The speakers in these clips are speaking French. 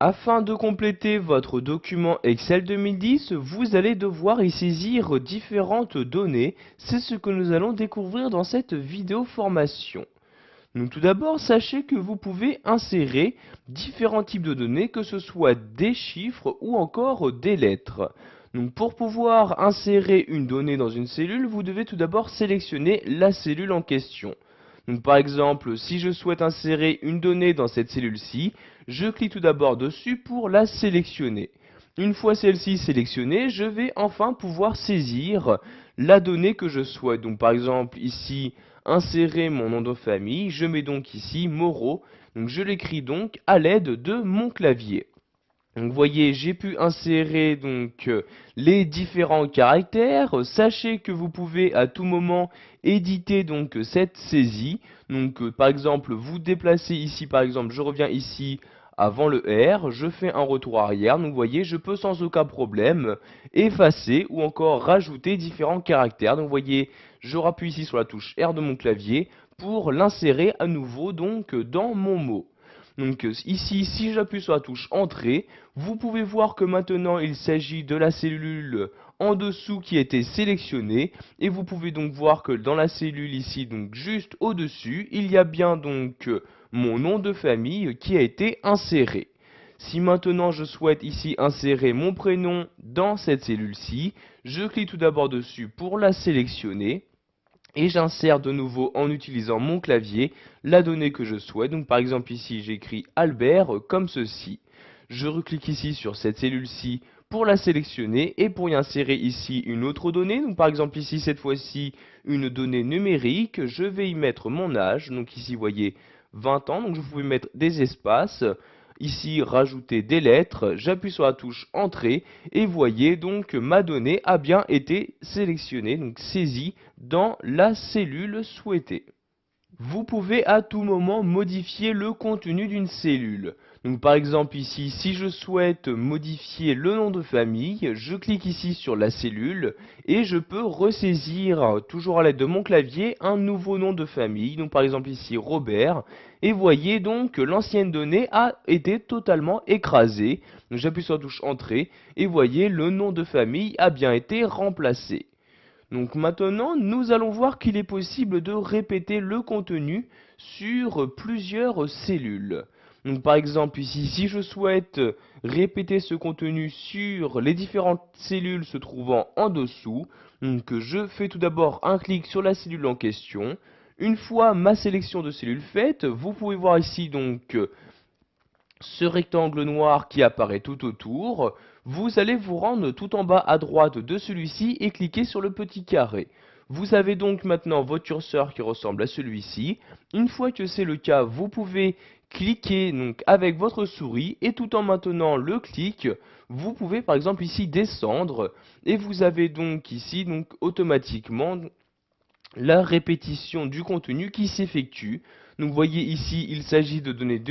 Afin de compléter votre document Excel 2010, vous allez devoir y saisir différentes données. C'est ce que nous allons découvrir dans cette vidéo formation. Donc tout d'abord, sachez que vous pouvez insérer différents types de données, que ce soit des chiffres ou encore des lettres. Donc pour pouvoir insérer une donnée dans une cellule, vous devez tout d'abord sélectionner la cellule en question. Donc par exemple, si je souhaite insérer une donnée dans cette cellule-ci, je clique tout d'abord dessus pour la sélectionner. Une fois celle-ci sélectionnée, je vais enfin pouvoir saisir la donnée que je souhaite. Donc par exemple ici, insérer mon nom de famille, je mets donc ici Moreau. Donc je l'écris donc à l'aide de mon clavier. Donc vous voyez, j'ai pu insérer donc les différents caractères. Sachez que vous pouvez à tout moment éditer donc cette saisie. Donc par exemple, vous déplacez ici, par exemple, je reviens ici avant le R, je fais un retour arrière. Donc vous voyez, je peux sans aucun problème effacer ou encore rajouter différents caractères. Donc vous voyez, je rappuie ici sur la touche R de mon clavier pour l'insérer à nouveau donc dans mon mot. Donc ici, si j'appuie sur la touche Entrée, vous pouvez voir que maintenant il s'agit de la cellule en dessous qui a été sélectionnée. Et vous pouvez donc voir que dans la cellule ici, donc juste au-dessus, il y a bien donc mon nom de famille qui a été inséré. Si maintenant je souhaite ici insérer mon prénom dans cette cellule-ci, je clique tout d'abord dessus pour la sélectionner. Et j'insère de nouveau en utilisant mon clavier la donnée que je souhaite. Donc par exemple ici j'écris Albert comme ceci. Je reclique ici sur cette cellule-ci pour la sélectionner et pour y insérer ici une autre donnée. Donc par exemple ici cette fois-ci une donnée numérique. Je vais y mettre mon âge. Donc ici vous voyez 20 ans. Donc je pouvais mettre des espaces. Ici rajouter des lettres. J'appuie sur la touche Entrée et voyez donc que ma donnée a bien été sélectionnée, donc saisie dans la cellule souhaitée. Vous pouvez à tout moment modifier le contenu d'une cellule. Donc par exemple ici, si je souhaite modifier le nom de famille, je clique ici sur la cellule et je peux ressaisir, toujours à l'aide de mon clavier, un nouveau nom de famille. Donc par exemple ici Robert. Et voyez donc que l'ancienne donnée a été totalement écrasée. Donc j'appuie sur la touche Entrée et voyez le nom de famille a bien été remplacé. Donc maintenant, nous allons voir qu'il est possible de répéter le contenu sur plusieurs cellules. Donc par exemple ici, si je souhaite répéter ce contenu sur les différentes cellules se trouvant en dessous, donc je fais tout d'abord un clic sur la cellule en question. Une fois ma sélection de cellules faite, vous pouvez voir ici donc ce rectangle noir qui apparaît tout autour. Vous allez vous rendre tout en bas à droite de celui-ci et cliquer sur le petit carré. Vous avez donc maintenant votre curseur qui ressemble à celui-ci. Une fois que c'est le cas, vous pouvez cliquer donc avec votre souris et tout en maintenant le clic, vous pouvez par exemple ici descendre et vous avez donc ici donc automatiquement la répétition du contenu qui s'effectue. Donc vous voyez ici, il s'agit de données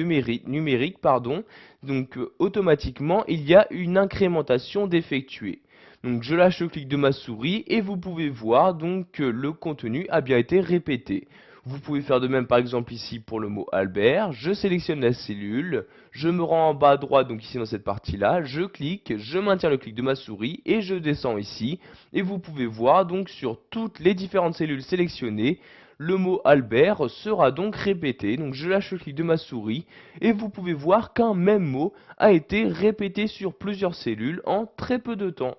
numériques, pardon. Donc automatiquement, il y a une incrémentation d'effectuer. Donc je lâche le clic de ma souris et vous pouvez voir donc que le contenu a bien été répété. Vous pouvez faire de même par exemple ici pour le mot Albert. Je sélectionne la cellule, je me rends en bas à droite, donc ici dans cette partie-là, je clique, je maintiens le clic de ma souris et je descends ici. Et vous pouvez voir donc sur toutes les différentes cellules sélectionnées, le mot Albert sera donc répété. Donc je lâche le clic de ma souris et vous pouvez voir qu'un même mot a été répété sur plusieurs cellules en très peu de temps.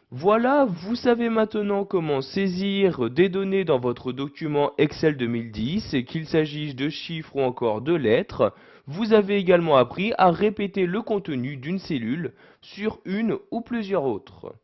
Voilà, vous savez maintenant comment saisir des données dans votre document Excel 2010, qu'il s'agisse de chiffres ou encore de lettres. Vous avez également appris à répéter le contenu d'une cellule sur une ou plusieurs autres.